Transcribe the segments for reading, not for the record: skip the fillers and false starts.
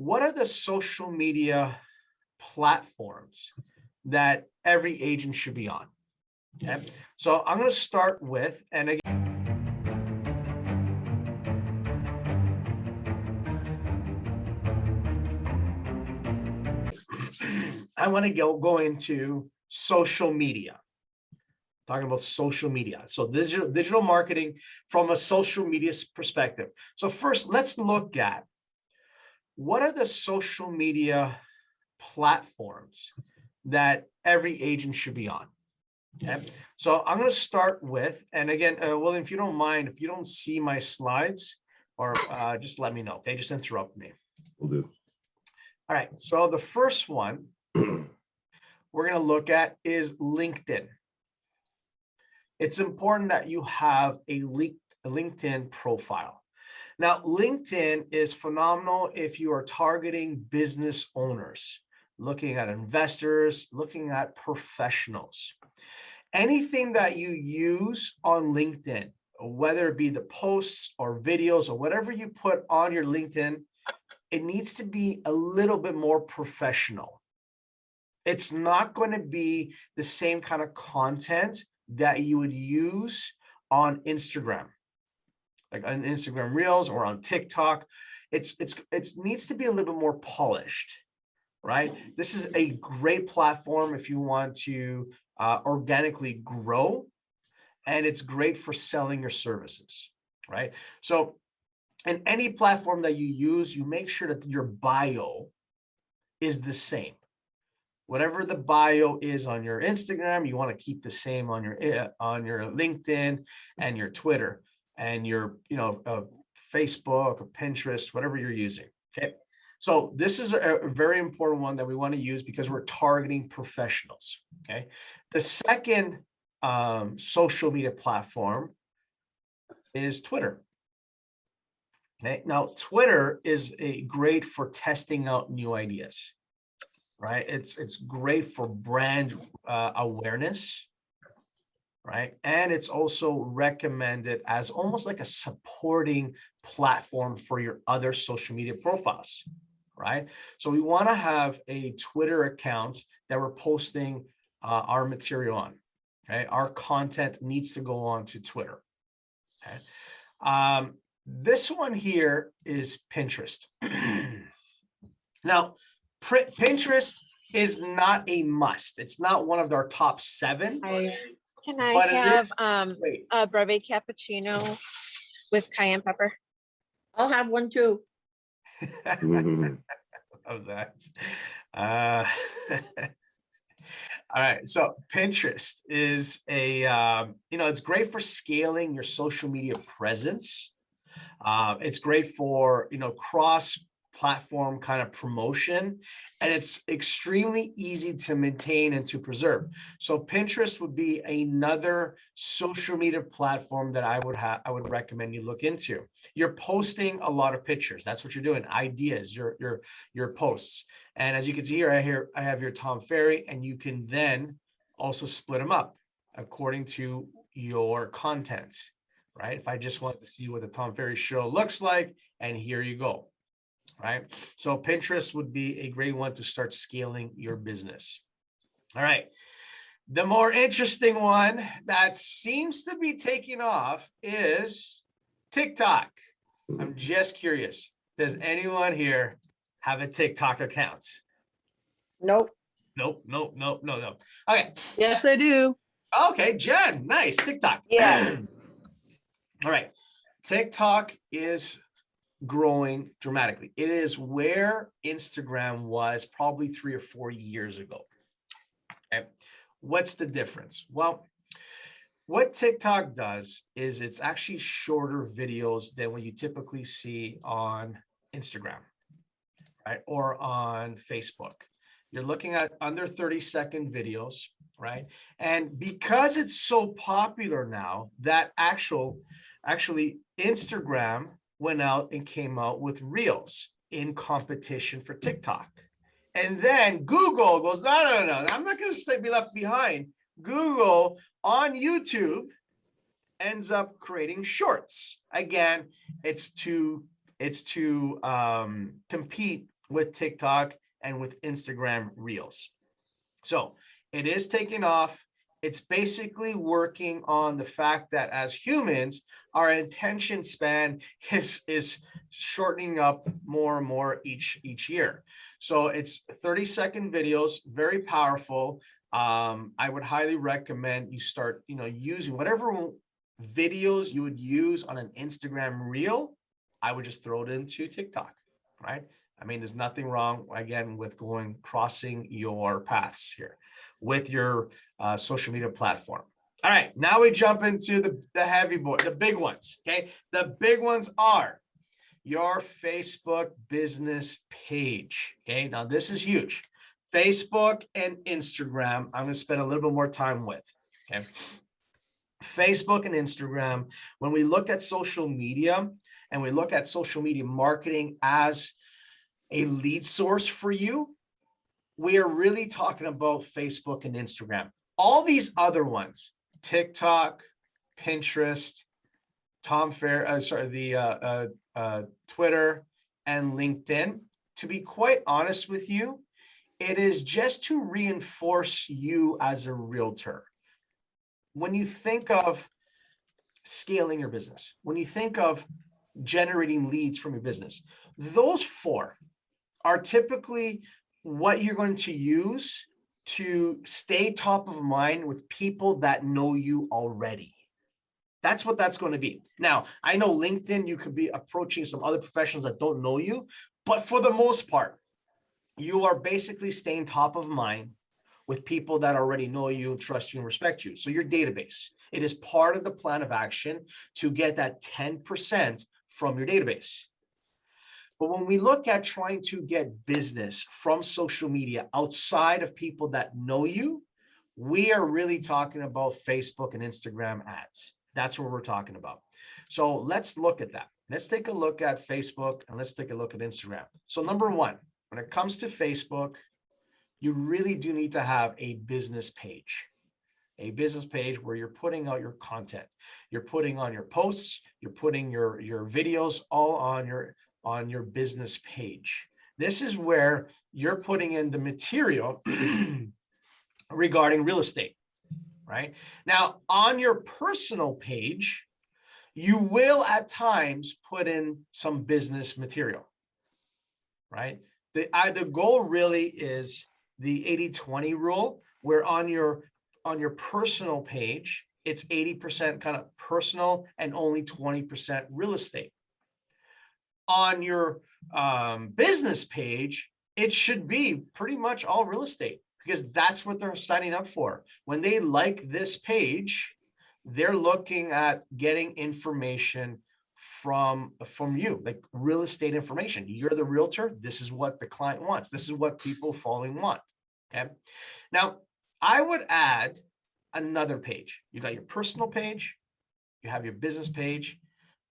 what are the social media platforms that every agent should be on? Okay, so I'm going to start with, and again, I want to go into social media. Talking about social media. So digital marketing from a social media perspective. So first, let's look at what are the social media platforms that every agent should be on. Okay, so I'm going to start with, and again, William, if you don't mind, if you don't see my slides, or just let me know. Okay, just interrupt me. Will do. All right, so the first one we're going to look at is LinkedIn. It's important that you have a LinkedIn profile. Now, LinkedIn is phenomenal if you are targeting business owners, looking at investors, looking at professionals. Anything that you use on LinkedIn, whether it be the posts or videos or whatever you put on your LinkedIn, it needs to be a little bit more professional. It's not going to be the same kind of content that you would use on Instagram, like on Instagram Reels or on TikTok. It needs to be a little bit more polished, right? This is a great platform if you want to organically grow, and it's great for selling your services, right? So in any platform that you use, you make sure that your bio is the same. Whatever the bio is on your Instagram, you want to keep the same on your LinkedIn and your Twitter and your Facebook or Pinterest, whatever you're using. Okay, so this is a very important one that we want to use because we're targeting professionals. Okay, the second social media platform is Twitter. Okay, now Twitter is great for testing out new ideas. Right, it's great for brand awareness, right? And it's also recommended as almost like a supporting platform for your other social media profiles, right? So we want to have a Twitter account that we're posting our material on. Okay, our content needs to go on to Twitter. Okay, this one here is Pinterest. Now, Pinterest is not a must. It's not one of our top 7. Can I have a breve cappuccino with cayenne pepper? I'll have one too. Of that. All right. So Pinterest is it's great for scaling your social media presence. It's great for, cross-platform kind of promotion, and it's extremely easy to maintain and to preserve. So Pinterest would be another social media platform that I would recommend you look into. You're posting a lot of pictures. That's what you're doing. Ideas, your posts. And as you can see here, I have your Tom Ferry, and you can then also split them up according to your content. Right? If I just wanted to see what the Tom Ferry show looks like, and here you go. Right? So Pinterest would be a great one to start scaling your business. All right. The more interesting one that seems to be taking off is TikTok. I'm just curious. Does anyone here have a TikTok account? Nope. Nope. Okay. Yes, I do. Okay, Jen, nice. TikTok. Yes. All right. TikTok is growing dramatically. It is where Instagram was probably 3 or 4 years ago. Okay. What's the difference? Well, what TikTok does is it's actually shorter videos than what you typically see on Instagram, right? Or on Facebook. You're looking at under 30-second videos, right? And because it's so popular now, that actually Instagram went out and came out with Reels in competition for TikTok. And then Google goes, no, I'm not going to be left behind. Google on YouTube ends up creating shorts. Again, it's to compete with TikTok and with Instagram Reels. So it is taking off. It's basically working on the fact that as humans, our attention span is shortening up more and more each year. So it's 30-second videos, very powerful. I would highly recommend you start, using whatever videos you would use on an Instagram reel. I would just throw it into TikTok, right? I mean, there's nothing wrong, again, with crossing your paths here with your social media platform. All right, now we jump into the heavy boy, the big ones, okay? The big ones are your Facebook business page, okay? Now, this is huge. Facebook and Instagram, I'm going to spend a little bit more time with, okay? Facebook and Instagram, when we look at social media and we look at social media marketing as a lead source for you, we are really talking about Facebook and Instagram. All these other ones, TikTok, Pinterest, Twitter and LinkedIn, to be quite honest with you, it is just to reinforce you as a realtor. When you think of scaling your business, when you think of generating leads from your business, those four are typically what you're going to use to stay top of mind with people that know you already. That's what that's going to be. Now, I know LinkedIn, you could be approaching some other professionals that don't know you, but for the most part, you are basically staying top of mind with people that already know you, trust you, and respect you. So your database, it is part of the plan of action to get that 10% from your database. But when we look at trying to get business from social media outside of people that know you, we are really talking about Facebook and Instagram ads. That's what we're talking about. So let's look at that. Let's take a look at Facebook and let's take a look at Instagram. So number one, when it comes to Facebook, you really do need to have a business page where you're putting out your content. You're putting on your posts, you're putting your videos all on your business page. This is where you're putting in the material regarding real estate, right? Now, on your personal page, you will at times put in some business material, right? The goal really is the 80-20 rule, where on your personal page, it's 80% kind of personal and only 20% real estate. On your business page, it should be pretty much all real estate, because that's what they're signing up for. When they like this page, they're looking at getting information from you, like real estate information. You're the realtor. This is what the client wants. This is what people following want. Okay. Now, I would add another page. You got your personal page, you have your business page,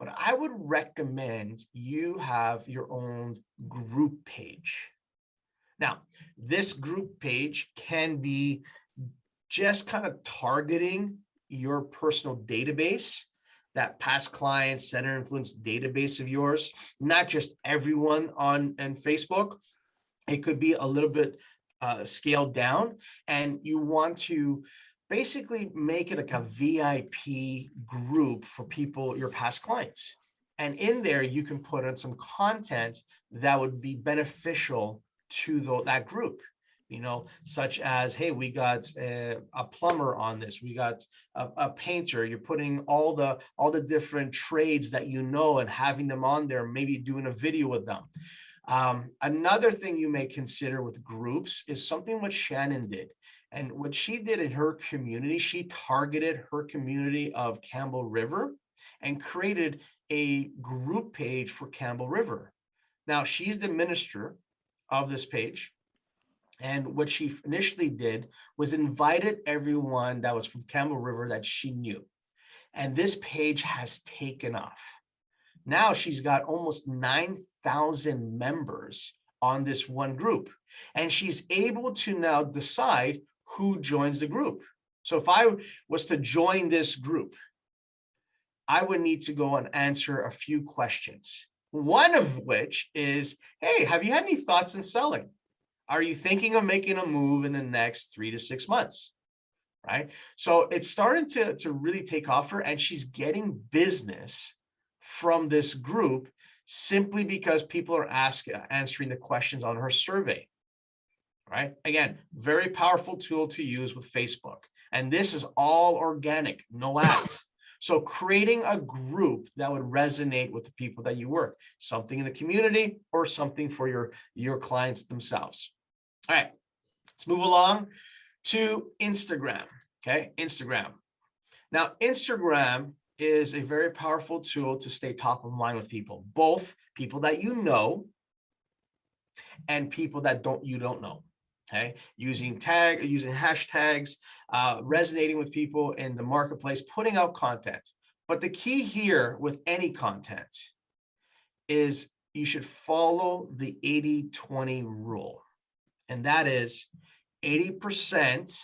but I would recommend you have your own group page. Now, this group page can be just kind of targeting your personal database, that past clients, center influence database of yours, not just everyone on Facebook. It could be a little bit scaled down, and you want to basically make it like a VIP group for people, your past clients. And in there, you can put in some content that would be beneficial to that group, such as, hey, we got a plumber on this, we got a painter. You're putting all the different trades that and having them on there, maybe doing a video with them. Another thing you may consider with groups is something what Shannon did. And what she did in her community, she targeted her community of Campbell River and created a group page for Campbell River. Now, she's the minister of this page. And what she initially did was invited everyone that was from Campbell River that she knew. And this page has taken off. Now she's got almost 9,000 members on this one group. And she's able to now decide who joins the group. So if I was to join this group, I would need to go and answer a few questions. One of which is, hey, have you had any thoughts on selling? Are you thinking of making a move in the next 3 to 6 months? Right? So it's starting to really take off for her, and she's getting business from this group simply because people are answering the questions on her survey. Right? Again, very powerful tool to use with Facebook. And this is all organic, no ads. So creating a group that would resonate with the people that you work, something in the community or something for your clients themselves. All right, let's move along to Instagram. Okay, Instagram. Now, Instagram is a very powerful tool to stay top of mind with people, both people that you know and people that you don't know. Okay, using hashtags, resonating with people in the marketplace, putting out content. But the key here with any content is you should follow the 80-20 rule. And that is 80%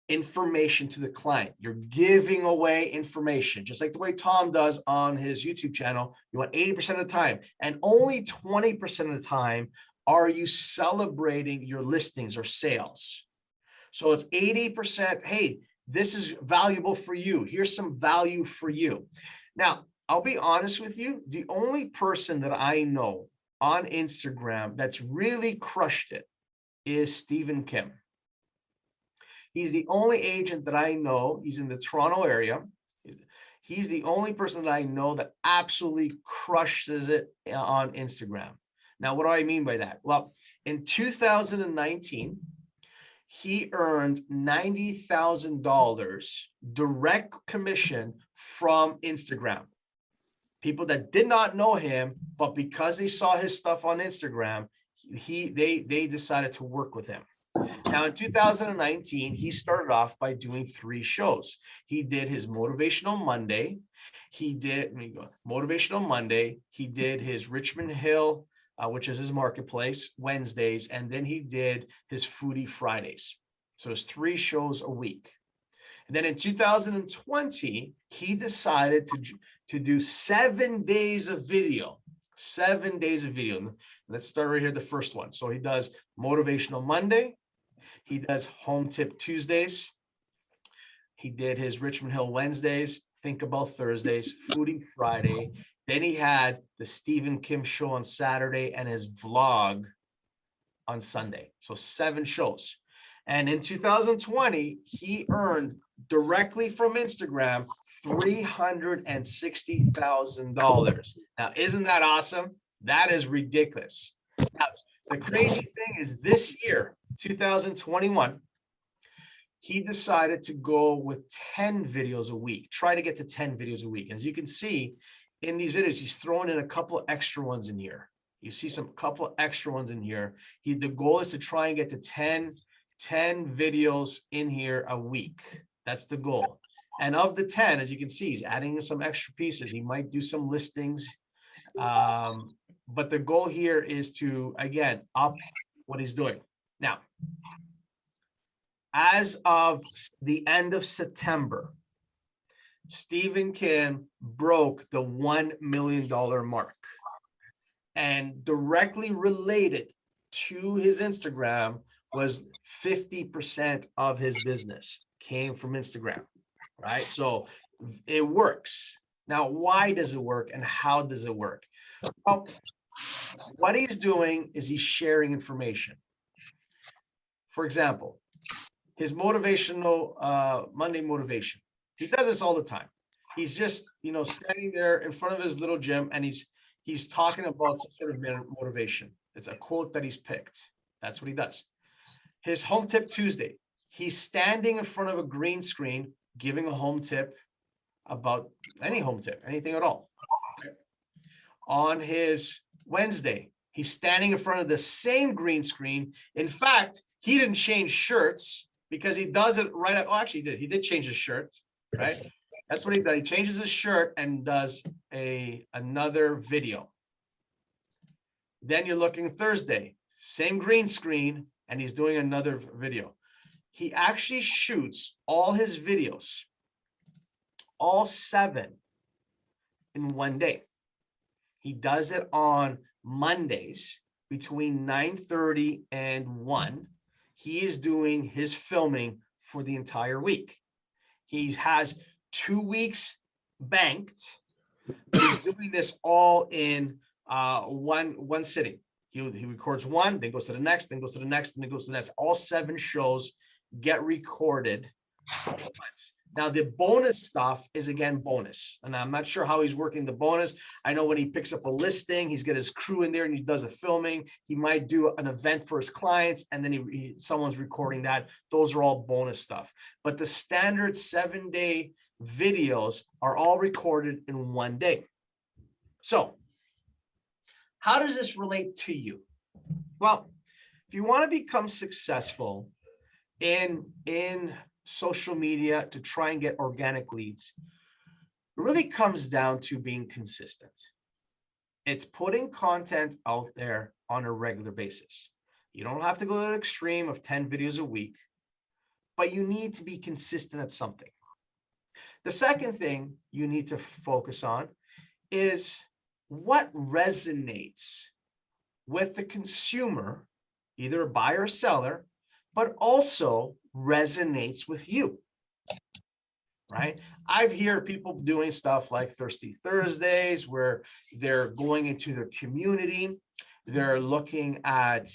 information to the client. You're giving away information, just like the way Tom does on his YouTube channel. You want 80% of the time, and only 20% of the time are you celebrating your listings or sales. So it's 80%, hey, this is valuable for you. Here's some value for you. Now, I'll be honest with you. The only person that I know on Instagram that's really crushed it is Stephen Kim. He's the only agent that I know. He's in the Toronto area. He's the only person that I know that absolutely crushes it on Instagram. Now, what do I mean by that? Well, in 2019, he earned $90,000 direct commission from Instagram. People that did not know him, but because they saw his stuff on Instagram, they decided to work with him. Now, in 2019, he started off by doing 3 shows. He did his Motivational Monday. He did his Richmond Hill, which is his marketplace, Wednesdays, and then he did his Foodie Fridays. So it's 3 shows a week. And then in 2020, he decided to do 7 days of video. 7 days of video. Let's start right here, the first one. So he does Motivational Monday. He does Home Tip Tuesdays. He did his Richmond Hill Wednesdays, Think About Thursdays, Foodie Friday. Then he had the Stephen Kim show on Saturday and his vlog on Sunday. So 7 shows. And in 2020, he earned directly from Instagram $360,000. Now, isn't that awesome? That is ridiculous. Now, the crazy thing is this year, 2021, he decided to go with 10 videos a week, try to get to 10 videos a week. As you can see in these videos, he's throwing in a couple of extra ones in here. You see some couple of extra ones in here. The goal is to try and get to 10 videos in here a week. That's the goal. And of the 10, as you can see, he's adding some extra pieces. He might do some listings. But the goal here is to, again, up what he's doing. Now, as of the end of September, Stephen Kim broke the $1 million mark. And directly related to his Instagram was 50% of his business came from Instagram, right? So it works. Now, why does it work and how does it work? Well, what he's doing is he's sharing information. For example, his motivational Monday motivation. He does this all the time. He's just, standing there in front of his little gym and he's talking about some sort of motivation. It's a quote that he's picked. That's what he does. His Home Tip Tuesday, he's standing in front of a green screen, giving a home tip about any home tip, anything at all. Okay. On his Wednesday, he's standing in front of the same green screen. In fact, he didn't change shirts because he does it right at, actually he did. He did change his shirt, right? That's what he does. He changes his shirt and does another video. Then you're looking Thursday, same green screen, and he's doing another video. He actually shoots all his videos, all 7, in one day. He does it on Mondays between 9:30 and 1. He is doing his filming for the entire week. He has 2 weeks banked, but he's doing this all in one sitting. He records one, then goes to the next, then goes to the next, and then goes to the next. All 7 shows get recorded at once. Now, the bonus stuff is, again, bonus. And I'm not sure how he's working the bonus. I know when he picks up a listing, he's got his crew in there and he does a filming. He might do an event for his clients, and then someone's recording that. Those are all bonus stuff. But the standard 7-day videos are all recorded in 1 day. So how does this relate to you? Well, if you want to become successful in social media to try and get organic leads, it really comes down to being consistent. It's putting content out there on a regular basis. You don't have to go to the extreme of 10 videos a week, but you need to be consistent at something. The second thing you need to focus on is what resonates with the consumer, either a buyer or seller, but also resonates with you, right? I've heard people doing stuff like Thirsty Thursdays, where they're going into their community, they're looking at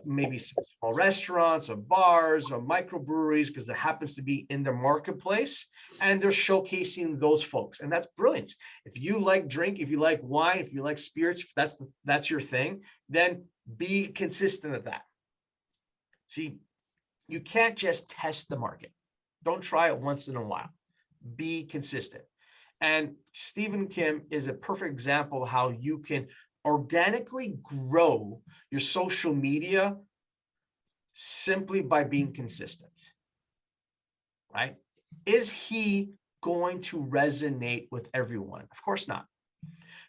maybe small restaurants or bars or microbreweries, because there happens to be in their marketplace, and they're showcasing those folks. And that's brilliant. If you like drink, if you like wine, if you like spirits, if that's your thing, then be consistent at that. See, you can't just test the market. Don't try it once in a while. Be consistent. And Stephen Kim is a perfect example of how you can organically grow your social media simply by being consistent, right? Is he going to resonate with everyone? Of course not.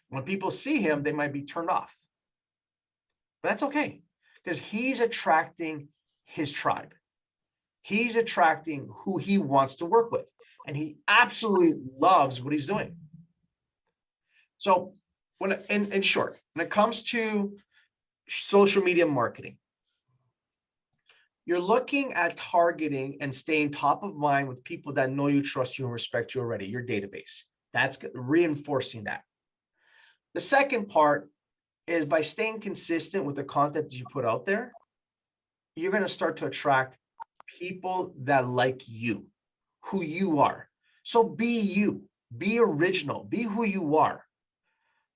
When people see him, they might be turned off. But that's okay, because he's attracting his tribe. He's attracting who he wants to work with, and he absolutely loves what he's doing. So in short, when it comes to social media marketing, you're looking at targeting and staying top of mind with people that know you, trust you, and respect you already, your database. That's reinforcing that. The second part is by staying consistent with the content that you put out there, you're going to start to attract people that like you, who you are. So be you, be original, be who you are,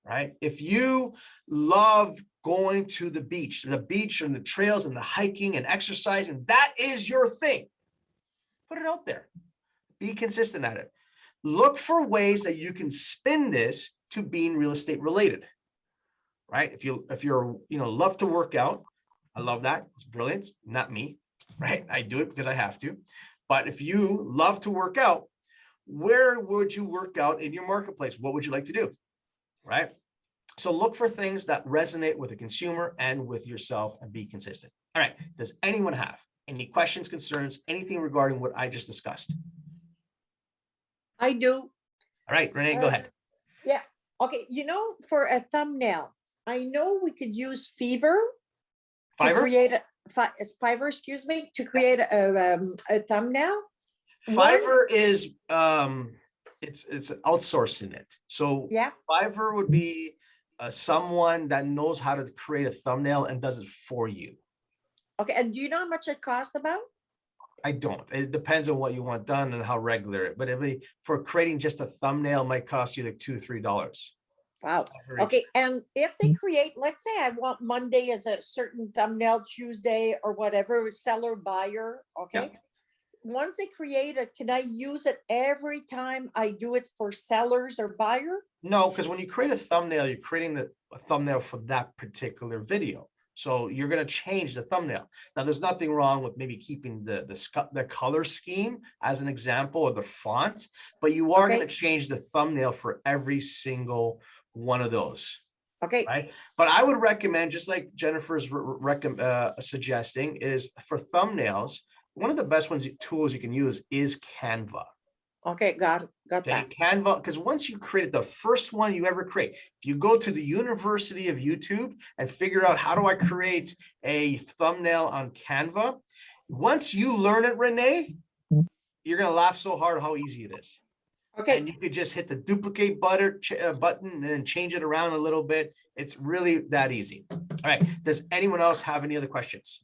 right? If you love going to the beach and the trails and the hiking and exercising, that is your thing. Put it out there. Be consistent at it. Look for ways that you can spin this to being real estate related, right? If you're love to work out, I love that. It's brilliant. Not me, right? I do it because I have to. But if you love to work out, where would you work out in your marketplace? What would you like to do, right? So look for things that resonate with the consumer and with yourself, and be consistent. All right. Does anyone have any questions, concerns, anything regarding what I just discussed? I do. All right, Renee, go ahead. Yeah. Okay. For a thumbnail, I know we could use Fiverr to create Fiverr, to create a thumbnail. Fiverr is it's outsourcing it. So yeah, Fiverr would be someone that knows how to create a thumbnail and does it for you. Okay. And do you know how much it costs about? I don't. It depends on what you want done and how regular it. But for creating just a thumbnail, it might cost you like $2 to $3. Wow. Okay. And if they create, let's say I want Monday as a certain thumbnail, Tuesday or whatever, seller, buyer. Okay. Yeah. Once they create it, can I use it every time I do it for sellers or buyer? No, because when you create a thumbnail, you're creating a thumbnail for that particular video. So you're going to change the thumbnail. Now, there's nothing wrong with maybe keeping the color scheme as an example, or the font, but you are going to change the thumbnail for every single one of those. Okay. Right. But I would recommend, just like Jennifer's suggesting, is for thumbnails, one of the best tools you can use is Canva. Okay, got Okay, that. Canva, because once you created the first one you ever create, if you go to the University of YouTube and figure out how do I create a thumbnail on Canva, once you learn it, Renee, you're gonna laugh so hard how easy it is. Okay. And you could just hit the duplicate button and then change it around a little bit. It's really that easy. All right. Does anyone else have any other questions?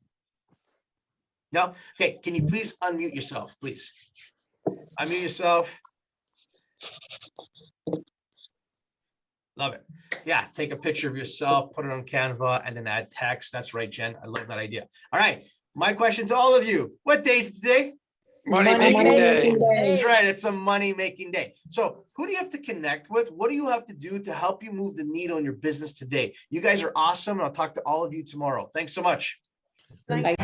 No? Okay. Can you please unmute yourself, please? Unmute yourself. Love it. Yeah. Take a picture of yourself, put it on Canva, and then add text. That's right, Jen. I love that idea. All right. My question to all of you. What day is today? Money making day. That's right. It's a money making day. So who do you have to connect with? What do you have to do to help you move the needle in your business today? You guys are awesome. And I'll talk to all of you tomorrow. Thanks so much. Thanks.